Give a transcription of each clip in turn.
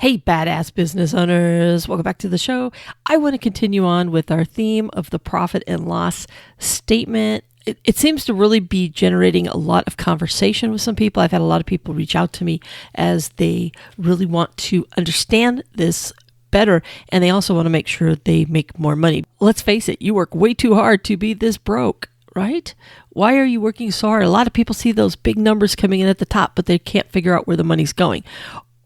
Hey, badass business owners, welcome back to the show. I want to continue on with our theme of the profit and loss statement. It seems to really be generating a lot of conversation with some people. I've had a lot of people reach out to me as they really want to understand this better, and they also want to make sure they make more money. Let's face it, you work way too hard to be this broke, right? Why are you working so hard? A lot of people see those big numbers coming in at the top, but they can't figure out where the money's going.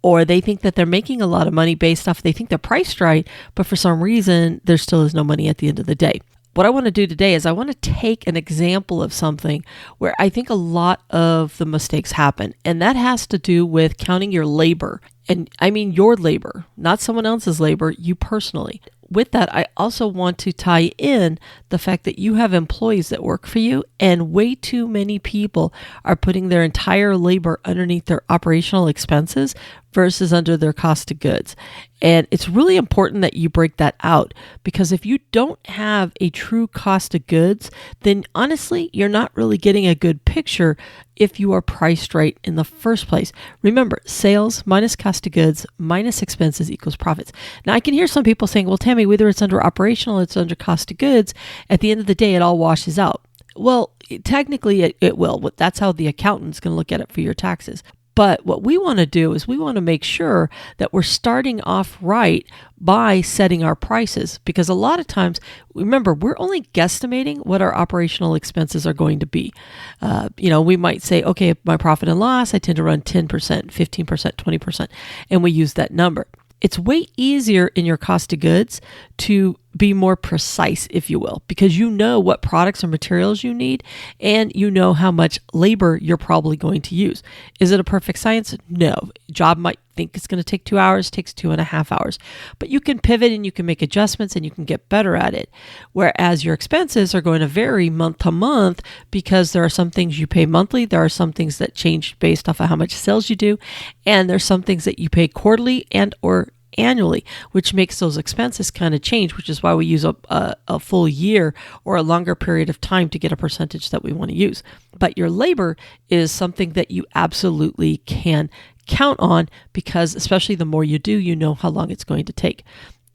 Or they think that they're making a lot of money based off, they think they're priced right, but for some reason, there still is no money at the end of the day. What I want to do today is I want to take an example of something where I think a lot of the mistakes happen. And that has to do with counting your labor. And I mean your labor, not someone else's labor, you personally. With that, I also want to tie in the fact that you have employees that work for you, and way too many people are putting their entire labor underneath their operational expenses versus under their cost of goods. And it's really important that you break that out, because if you don't have a true cost of goods, then honestly, you're not really getting a good picture if you are priced right in the first place. Remember, sales minus cost of goods minus expenses equals profits. Now, I can hear some people saying, well, Tammy, whether it's under operational, it's under cost of goods, at the end of the day, it all washes out. Well, technically it will. That's how the accountant's going to look at it for your taxes. But what we want to do is we want to make sure that we're starting off right by setting our prices, because a lot of times, remember, we're only guesstimating what our operational expenses are going to be. We might say, okay, my profit and loss, I tend to run 10%, 15%, 20%, and we use that number. It's way easier in your cost of goods to be more precise, if you will, because you know what products or materials you need, and you know how much labor you're probably going to use. Is it a perfect science? No. Job might think it's going to take 2 hours, takes 2.5 hours, but you can pivot and you can make adjustments and you can get better at it. Whereas your expenses are going to vary month to month, because there are some things you pay monthly, there are some things that change based off of how much sales you do, and there's some things that you pay quarterly and or annually, which makes those expenses kind of change, which is why we use a full year or a longer period of time to get a percentage that we want to use. But your labor is something that you absolutely can count on, because especially the more you do, you know how long it's going to take.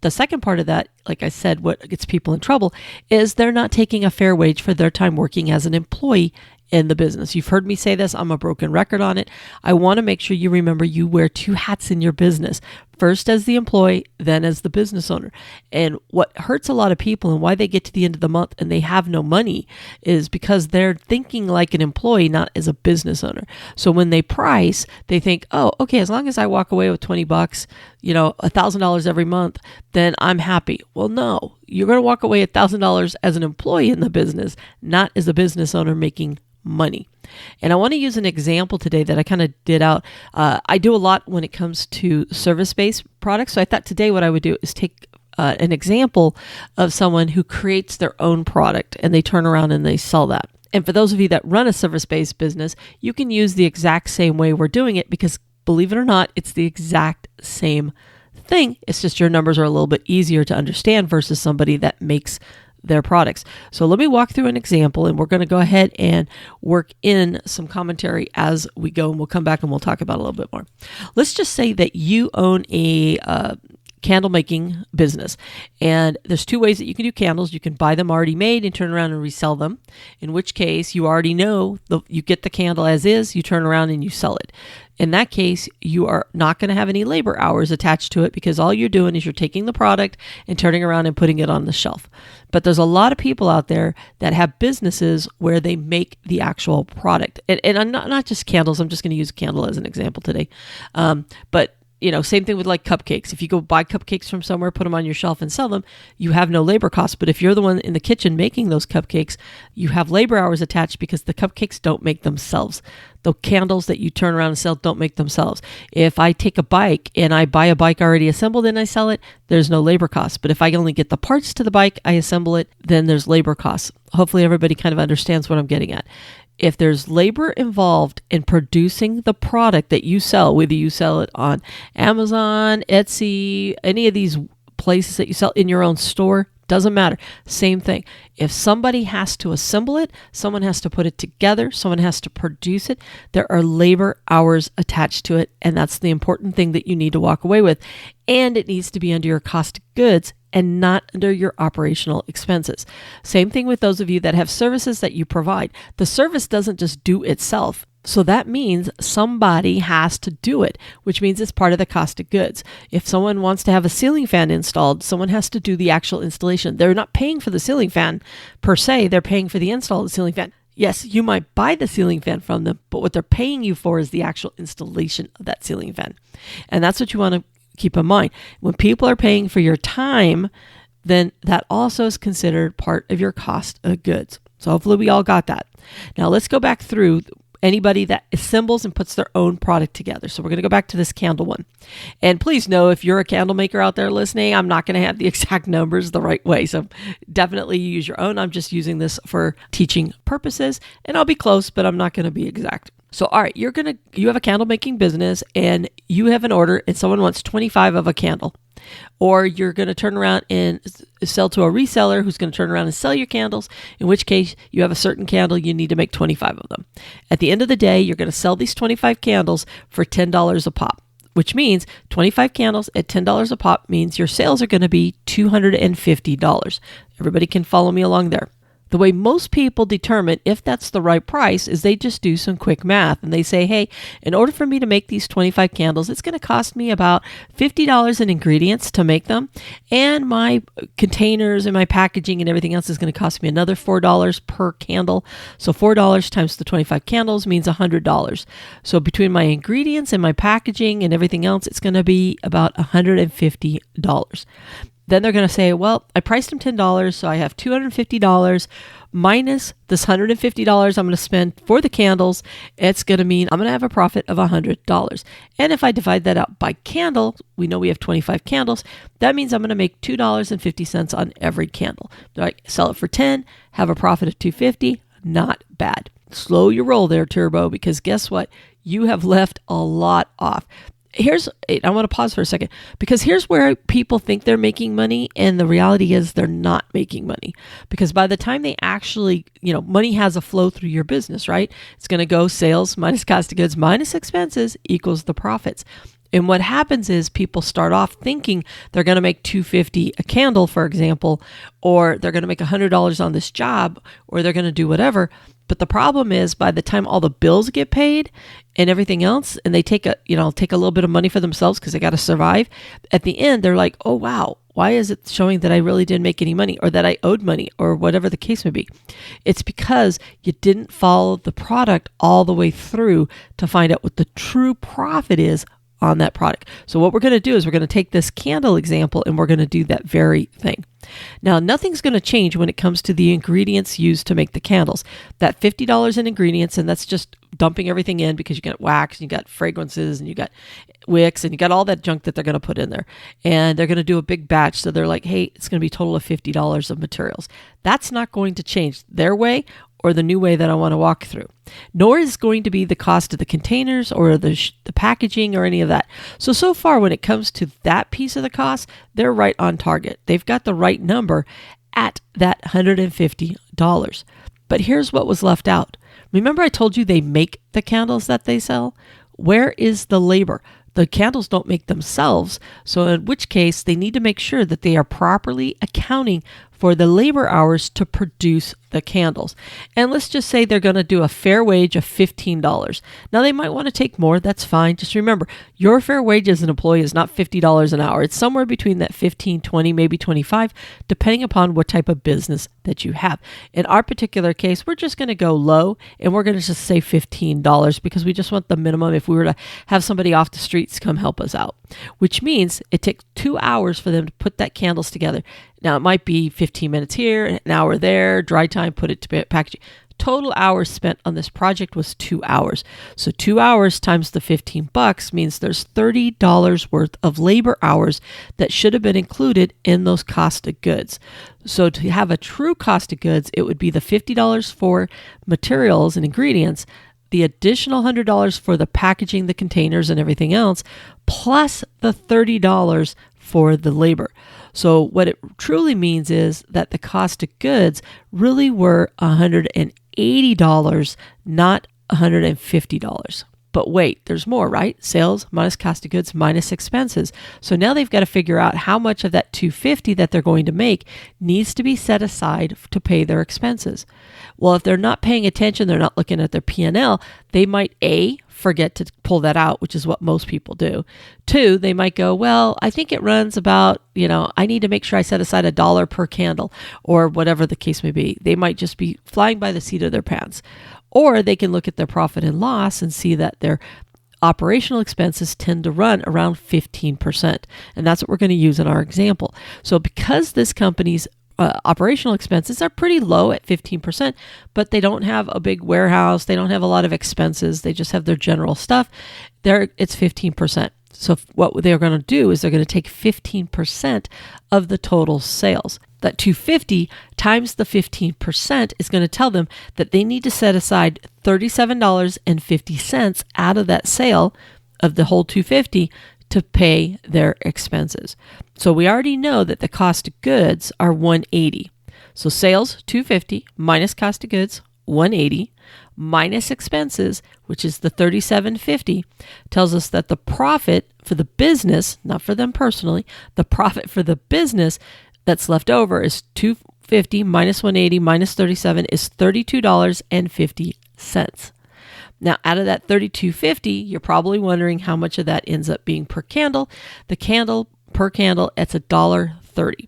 The second part of that, like I said, what gets people in trouble is they're not taking a fair wage for their time working as an employee in the business. You've heard me say this. I'm a broken record on it. I want to make sure you remember you wear two hats in your business. First as the employee, then as the business owner. And what hurts a lot of people and why they get to the end of the month and they have no money is because they're thinking like an employee, not as a business owner. So when they price, they think, oh, okay, as long as I walk away with $20, $1,000 every month, then I'm happy. Well, no, you're going to walk away $1,000 as an employee in the business, not as a business owner making money. And I want to use an example today that I kind of did out. I do a lot when it comes to service-based products. So I thought today what I would do is take an example of someone who creates their own product and they turn around and they sell that. And for those of you that run a service-based business, you can use the exact same way we're doing it, because believe it or not, it's the exact same thing. It's just your numbers are a little bit easier to understand versus somebody that makes their products. So let me walk through an example, and we're going to go ahead and work in some commentary as we go, and we'll come back and we'll talk about it a little bit more. Let's just say that you own a candle making business, and there's two ways that you can do candles. You can buy them already made and turn around and resell them, in which case you already know you get the candle as is, you turn around and you sell it. In that case, you are not going to have any labor hours attached to it, because all you're doing is you're taking the product and turning around and putting it on the shelf. But there's a lot of people out there that have businesses where they make the actual product. And I'm not just candles. I'm just going to use a candle as an example today. But same thing with like cupcakes. If you go buy cupcakes from somewhere, put them on your shelf and sell them, you have no labor costs. But if you're the one in the kitchen making those cupcakes, you have labor hours attached, because the cupcakes don't make themselves. The candles that you turn around and sell don't make themselves. If I take a bike and I buy a bike already assembled and I sell it, there's no labor costs. But if I only get the parts to the bike, I assemble it, then there's labor costs. Hopefully everybody kind of understands what I'm getting at. If there's labor involved in producing the product that you sell, whether you sell it on Amazon, Etsy, any of these places that you sell in your own store, Doesn't matter. Same thing. If somebody has to assemble it, someone has to put it together, someone has to produce it, there are labor hours attached to it. And that's the important thing that you need to walk away with. And it needs to be under your cost of goods and not under your operational expenses. Same thing with those of you that have services that you provide. The service doesn't just do itself. So that means somebody has to do it, which means it's part of the cost of goods. If someone wants to have a ceiling fan installed, someone has to do the actual installation. They're not paying for the ceiling fan per se, they're paying for the install of the ceiling fan. Yes, you might buy the ceiling fan from them, but what they're paying you for is the actual installation of that ceiling fan. And that's what you want to keep in mind. When people are paying for your time, then that also is considered part of your cost of goods. So hopefully we all got that. Now let's go back through anybody that assembles and puts their own product together. So we're going to go back to this candle one. And please know, if you're a candle maker out there listening, I'm not going to have the exact numbers the right way. So definitely use your own. I'm just using this for teaching purposes, and I'll be close, but I'm not going to be exact. So, all right, you have a candle making business and you have an order and someone wants 25 of a candle. Or you're going to turn around and sell to a reseller who's going to turn around and sell your candles, in which case you have a certain candle, you need to make 25 of them. At the end of the day, you're going to sell these 25 candles for $10 a pop, which means 25 candles at $10 a pop means your sales are going to be $250. Everybody can follow me along there. The way most people determine if that's the right price is they just do some quick math and they say, hey, in order for me to make these 25 candles, it's going to cost me about $50 in ingredients to make them. And my containers and my packaging and everything else is going to cost me another $4 per candle. So $4 times the 25 candles means $100. So between my ingredients and my packaging and everything else, it's going to be about $150. Then they're going to say, well, I priced them $10, so I have $250 minus this $150 I'm going to spend for the candles. It's going to mean I'm going to have a profit of $100. And if I divide that out by candle, we know we have 25 candles. That means I'm going to make $2.50 on every candle. Do I sell it for 10, have a profit of $2.50? Not bad. Slow your roll there, Turbo, because guess what? You have left a lot off. I want to pause for a second, because here's where people think they're making money, and the reality is they're not making money. Because by the time they actually, money has a flow through your business, right? It's going to go sales minus cost of goods minus expenses equals the profits. And what happens is people start off thinking they're going to make $250 a candle, for example, or they're going to make $100 on this job, or they're going to do whatever. But the problem is, by the time all the bills get paid and everything else, and they take a little bit of money for themselves because they got to survive, at the end, they're like, oh, wow, why is it showing that I really didn't make any money, or that I owed money, or whatever the case may be? It's because you didn't follow the product all the way through to find out what the true profit is on that product. So what we're going to do is we're going to take this candle example and we're going to do that very thing. Now, nothing's going to change when it comes to the ingredients used to make the candles. That $50 in ingredients, and that's just dumping everything in, because you got wax, and you got fragrances, and you got wicks, and you got all that junk that they're going to put in there. And they're going to do a big batch. So they're like, hey, it's going to be a total of $50 of materials. That's not going to change their way or the new way that I want to walk through. Nor is going to be the cost of the containers or the packaging or any of that. So far, when it comes to that piece of the cost, they're right on target. They've got the right number at that $150. But here's what was left out. Remember I told you they make the candles that they sell? Where is the labor? The candles don't make themselves, so in which case they need to make sure that they are properly accounting for the labor hours to produce the candles. And let's just say they're going to do a fair wage of $15. Now, they might want to take more. That's fine. Just remember, your fair wage as an employee is not $50 an hour. It's somewhere between that 15, 20, maybe 25, depending upon what type of business that you have. In our particular case, we're just going to go low, and we're going to just say $15 because we just want the minimum if we were to have somebody off the streets come help us out, which means it takes 2 hours for them to put that candles together. Now, it might be 15 minutes here, an hour there, dry time, put it to packaging. Total hours spent on this project was 2 hours. So 2 hours times the $15 means there's $30 worth of labor hours that should have been included in those cost of goods. So to have a true cost of goods, it would be the $50 for materials and ingredients, the additional $100 for the packaging, the containers, and everything else, plus the $30 for the labor. So what it truly means is that the cost of goods really were $180, not $150. But wait, there's more, right? Sales minus cost of goods minus expenses. So now they've got to figure out how much of that $250 that they're going to make needs to be set aside to pay their expenses. Well, if they're not paying attention, they're not looking at their P&L, they might forget to pull that out, which is what most people do. 2, they might go, well, I think it runs about, I need to make sure I set aside $1 per candle or whatever the case may be. They might just be flying by the seat of their pants. Or they can look at their profit and loss and see that their operational expenses tend to run around 15%. And that's what we're going to use in our example. So because this company's operational expenses are pretty low at 15%, but they don't have a big warehouse, they don't have a lot of expenses, they just have their general stuff, it's 15%. So what they're going to do is they're going to take 15% of the total sales. That $250 times the 15% is going to tell them that they need to set aside $37.50 out of that sale of the whole $250 to pay their expenses. So we already know that the cost of goods are $180. So sales $250 minus cost of goods $180 minus expenses, which is the $37.50, tells us that the profit for the business, not for them personally, the profit for the business that's left over is $250 minus $180 minus $37 is $32.50. Now, out of that $32.50, you're probably wondering how much of that ends up being per candle. The candle per candle, it's $1.30.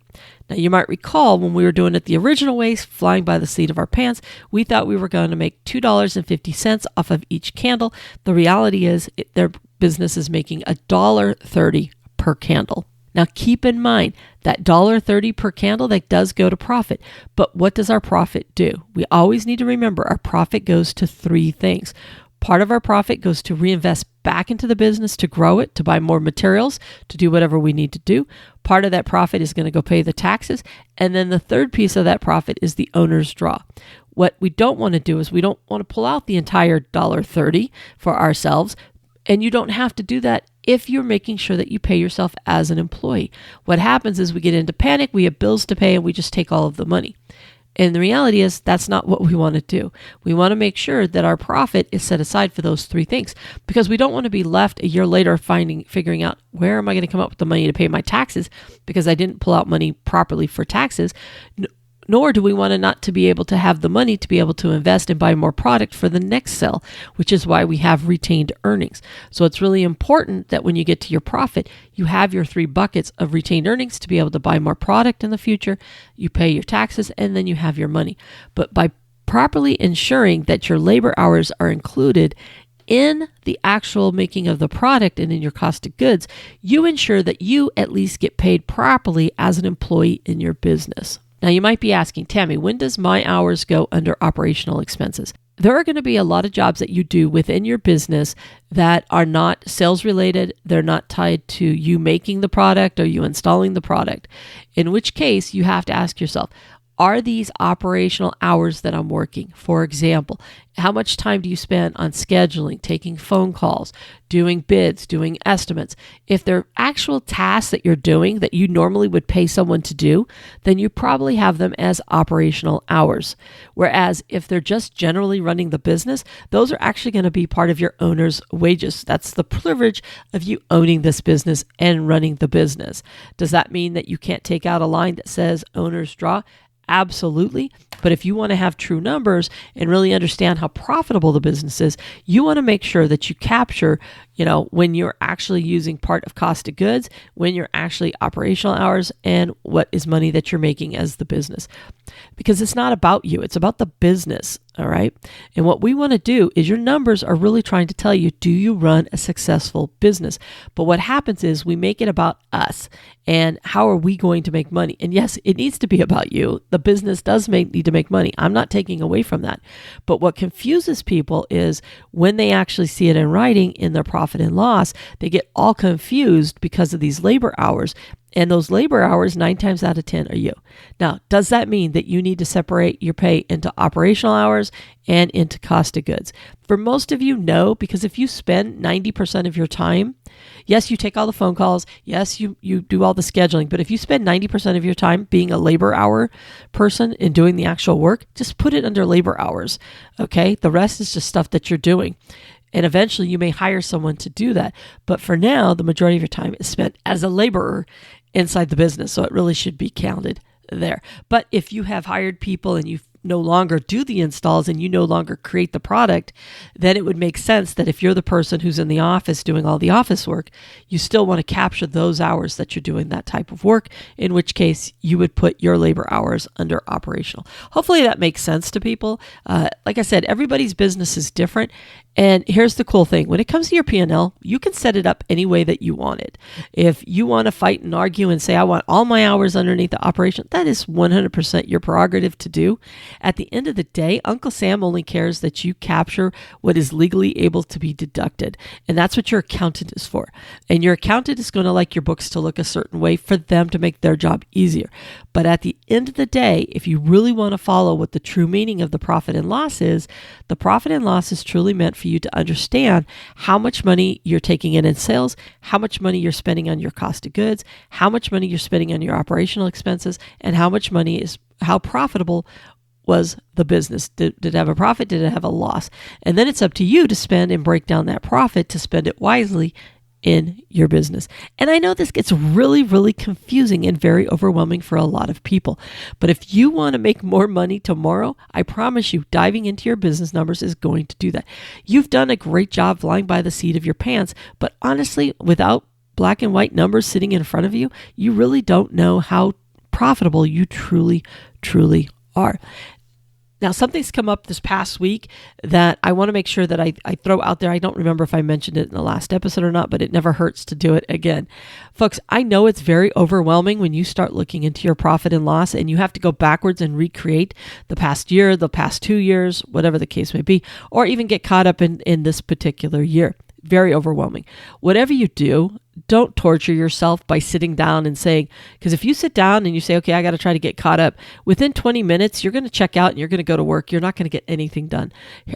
Now, you might recall when we were doing it the original way, flying by the seat of our pants, we thought we were going to make $2.50 off of each candle. The reality is their business is making $1.30 per candle. Now, keep in mind that $1.30 per candle, that does go to profit. But what does our profit do? We always need to remember our profit goes to 3 things. Part of our profit goes to reinvest back into the business to grow it, to buy more materials, to do whatever we need to do. Part of that profit is going to go pay the taxes. And then the third piece of that profit is the owner's draw. What we don't want to do is we don't want to pull out the entire $1.30 for ourselves. And you don't have to do that if you're making sure that you pay yourself as an employee. What happens is we get into panic, we have bills to pay, and we just take all of the money. And the reality is that's not what we want to do. We want to make sure that our profit is set aside for those 3 things, because we don't want to be left a year later figuring out, where am I going to come up with the money to pay my taxes because I didn't pull out money properly for taxes. Nor do we want to not to be able to have the money to be able to invest and buy more product for the next sale, which is why we have retained earnings. So it's really important that when you get to your profit, you have your 3 buckets of retained earnings to be able to buy more product in the future, you pay your taxes, and then you have your money. But by properly ensuring that your labor hours are included in the actual making of the product and in your cost of goods, you ensure that you at least get paid properly as an employee in your business. Now, you might be asking, Tammy, when does my hours go under operational expenses? There are going to be a lot of jobs that you do within your business that are not sales related. They're not tied to you making the product or you installing the product, in which case you have to ask yourself, are these operational hours that I'm working? For example, how much time do you spend on scheduling, taking phone calls, doing bids, doing estimates? If they're actual tasks that you're doing that you normally would pay someone to do, then you probably have them as operational hours. Whereas if they're just generally running the business, those are actually going to be part of your owner's wages. That's the privilege of you owning this business and running the business. Does that mean that you can't take out a line that says owner's draw? Absolutely. But if you want to have true numbers and really understand how profitable the business is, you want to make sure that you capture, when you're actually using part of cost of goods, when you're actually operational hours, and what is money that you're making as the business. Because it's not about you, it's about the business. All right. And what we want to do is your numbers are really trying to tell you, do you run a successful business? But what happens is we make it about us and how are we going to make money? And yes, it needs to be about you. The business does need to make money. I'm not taking away from that. But what confuses people is when they actually see it in writing in their profit and loss, they get all confused because of these labor hours. And those labor hours, 9 times out of 10, are you. Now, does that mean that you need to separate your pay into operational hours and into cost of goods? For most of you, no, because if you spend 90% of your time, yes, you take all the phone calls, yes, you do all the scheduling, but if you spend 90% of your time being a labor hour person and doing the actual work, just put it under labor hours, okay? The rest is just stuff that you're doing. And eventually you may hire someone to do that. But for now, the majority of your time is spent as a laborer inside the business. So it really should be counted there. But if you have hired people and you no longer do the installs and you no longer create the product, then it would make sense that if you're the person who's in the office doing all the office work, you still want to capture those hours that you're doing that type of work, in which case you would put your labor hours under operational. Hopefully that makes sense to people. Like I said, everybody's business is different. And here's the cool thing. When it comes to your P&L, you can set it up any way that you want it. If you want to fight and argue and say, I want all my hours underneath the operation, that is 100% your prerogative to do. At the end of the day, Uncle Sam only cares that you capture what is legally able to be deducted. And that's what your accountant is for. And your accountant is going to like your books to look a certain way for them to make their job easier. But at the end of the day, if you really want to follow what the true meaning of the profit and loss is, the profit and loss is truly meant for you to understand how much money you're taking in sales, how much money you're spending on your cost of goods, how much money you're spending on your operational expenses, and how profitable was the business. Did it have a profit? Did it have a loss? And then it's up to you to spend and break down that profit to spend it wisely in your business. And I know this gets really, really confusing and very overwhelming for a lot of people. But if you want to make more money tomorrow, I promise you, diving into your business numbers is going to do that. You've done a great job flying by the seat of your pants, but honestly, without black and white numbers sitting in front of you, you really don't know how profitable you truly, truly are. Now, something's come up this past week that I want to make sure that I throw out there. I don't remember if I mentioned it in the last episode or not, but it never hurts to do it again. Folks, I know it's very overwhelming when you start looking into your profit and loss and you have to go backwards and recreate the past year, the past 2 years, whatever the case may be, or even get caught up in this particular year. Very overwhelming. Whatever you do, don't torture yourself by sitting down and saying, because if you sit down and you say, okay, I got to try to get caught up, within 20 minutes, you're going to check out and you're going to go to work. You're not going to get anything done.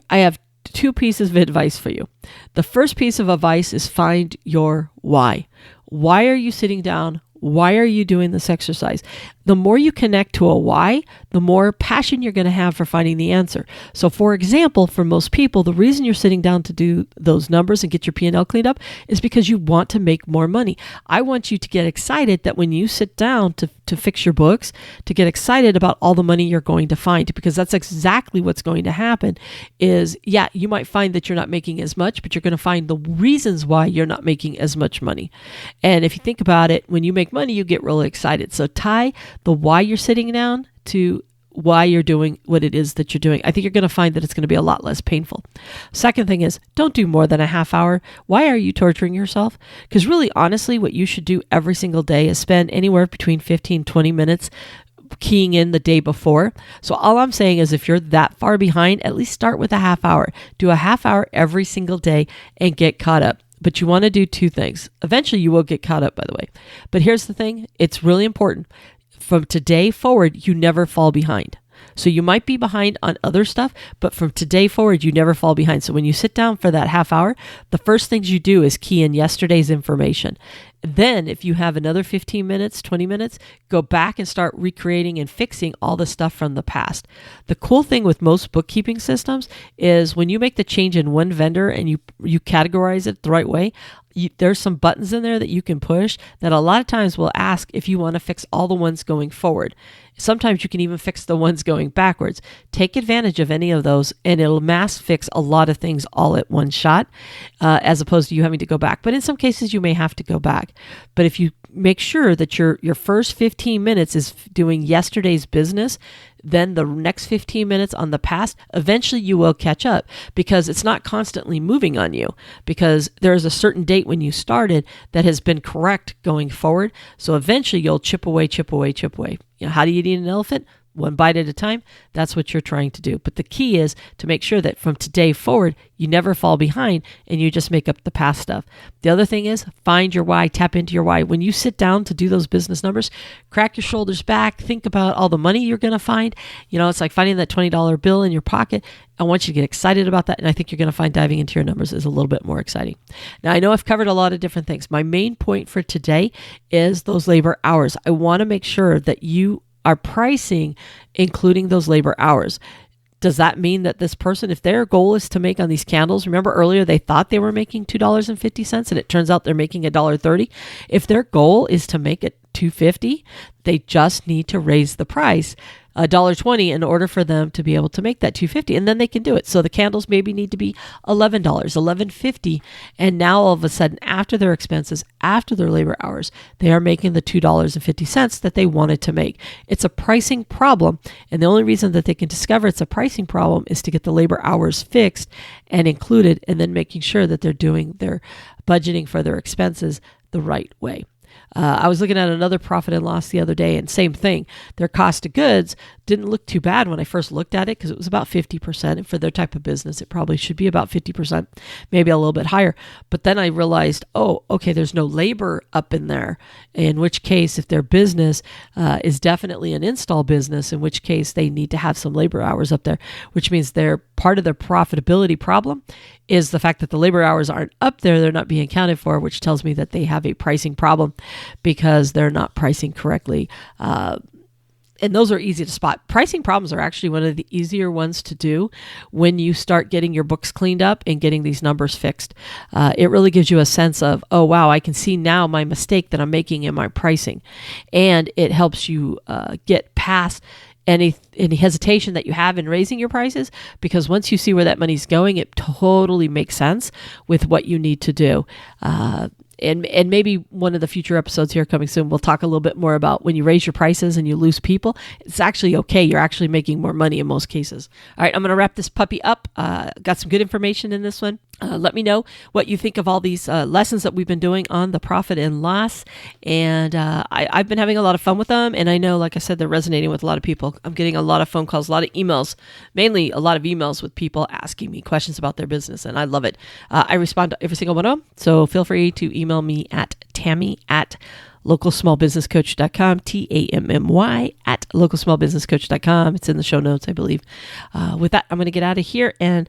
I have 2 pieces of advice for you. The first piece of advice is find your why. Why are you sitting down? Why are you doing this exercise? The more you connect to a why, the more passion you're going to have for finding the answer. So for example, for most people, the reason you're sitting down to do those numbers and get your P&L cleaned up is because you want to make more money. I want you to get excited that when you sit down to fix your books, to get excited about all the money you're going to find, because that's exactly what's going to happen is, yeah, you might find that you're not making as much, but you're going to find the reasons why you're not making as much money. And if you think about it, when you make money, you get really excited. So tie the why you're sitting down to why you're doing what it is that you're doing. I think you're going to find that it's going to be a lot less painful. Second thing is, don't do more than a half hour. Why are you torturing yourself? Because really, honestly, what you should do every single day is spend anywhere between 15, 20 minutes keying in the day before. So all I'm saying is if you're that far behind, at least start with a half hour. Do a half hour every single day and get caught up. But you want to do 2 things. Eventually you will get caught up, by the way. But here's the thing. It's really important. From today forward, you never fall behind. So you might be behind on other stuff, but from today forward, you never fall behind. So when you sit down for that half hour, the first things you do is key in yesterday's information. Then if you have another 15 minutes, 20 minutes, go back and start recreating and fixing all the stuff from the past. The cool thing with most bookkeeping systems is when you make the change in one vendor and you categorize it the right way, there's some buttons in there that you can push that a lot of times will ask if you want to fix all the ones going forward. Sometimes you can even fix the ones going backwards. Take advantage of any of those and it'll mass fix a lot of things all at one shot, as opposed to you having to go back. But in some cases you may have to go back. But if you make sure that your first 15 minutes is doing yesterday's business, then the next 15 minutes on the past, eventually you will catch up because it's not constantly moving on you because there is a certain date when you started that has been correct going forward. So eventually you'll chip away. You know, how do you eat an elephant? one bite at a time. That's what you're trying to do. But the key is to make sure that from today forward, you never fall behind and you just make up the past stuff. The other thing is find your why, tap into your why. When you sit down to do those business numbers, crack your shoulders back, think about all the money you're going to find. It's like finding that $20 bill in your pocket. I want you to get excited about that. And I think you're going to find diving into your numbers is a little bit more exciting. Now, I know I've covered a lot of different things. My main point for today is those labor hours. I want to make sure that you are pricing, including those labor hours. Does that mean that this person, if their goal is to make on these candles, remember earlier they thought they were making $2.50 and it turns out they're making $1.30. If their goal is to make it $2.50, they just need to raise the price $1.20 in order for them to be able to make that $2.50, and then they can do it. So the candles maybe need to be $11, $11.50, and now all of a sudden, after their expenses, after their labor hours, they are making the $2.50 that they wanted to make. It's a pricing problem, and the only reason that they can discover it's a pricing problem is to get the labor hours fixed and included, and then making sure that they're doing their budgeting for their expenses the right way. I was looking at another profit and loss the other day, and same thing. Their cost of goods didn't look too bad when I first looked at it because it was about 50%. And for their type of business, it probably should be about 50%, maybe a little bit higher. But then I realized, okay, there's no labor up in there. In which case, if their business is definitely an install business, in which case they need to have some labor hours up there, which means they're part of their profitability problem is the fact that the labor hours aren't up there, they're not being accounted for, which tells me that they have a pricing problem because they're not pricing correctly. And those are easy to spot. Pricing problems are actually one of the easier ones to do when you start getting your books cleaned up and getting these numbers fixed. It really gives you a sense of, oh, wow, I can see now my mistake that I'm making in my pricing. And it helps you get past any hesitation that you have in raising your prices, because once you see where that money's going, it totally makes sense with what you need to do. And maybe one of the future episodes here coming soon, we'll talk a little bit more about when you raise your prices and you lose people, it's actually okay. You're actually making more money in most cases. All right, I'm going to wrap this puppy up. Got some good information in this one. Let me know what you think of all these lessons that we've been doing on the profit and loss. And I've been having a lot of fun with them. And I know, like I said, they're resonating with a lot of people. I'm getting a lot of phone calls, a lot of emails, mainly a lot of emails with people asking me questions about their business. And I love it. I respond to every single one of them. So feel free to email me at Tammy@localsmallbusinesscoach.com, TAMMY @localsmallbusinesscoach.com. It's in the show notes, I believe. With that, I'm going to get out of here and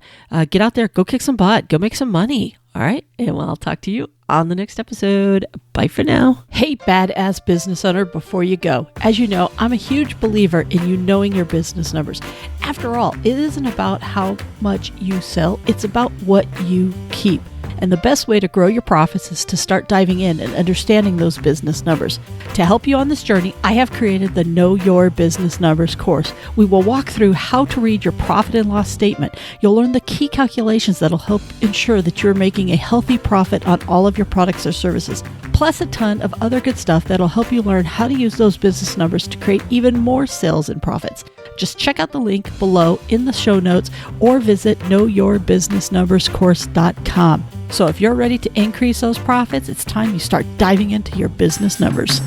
get out there, go kick some butt, go make some money. All right. And I'll talk to you on the next episode. Bye for now. Hey, badass business owner, before you go, as you know, I'm a huge believer in you knowing your business numbers. After all, it isn't about how much you sell. It's about what you keep. And the best way to grow your profits is to start diving in and understanding those business numbers. To help you on this journey, I have created the Know Your Business Numbers course. We will walk through how to read your profit and loss statement. You'll learn the key calculations that'll help ensure that you're making a healthy profit on all of your products or services, plus a ton of other good stuff that'll help you learn how to use those business numbers to create even more sales and profits. Just check out the link below in the show notes or visit knowyourbusinessnumberscourse.com. So if you're ready to increase those profits, it's time you start diving into your business numbers.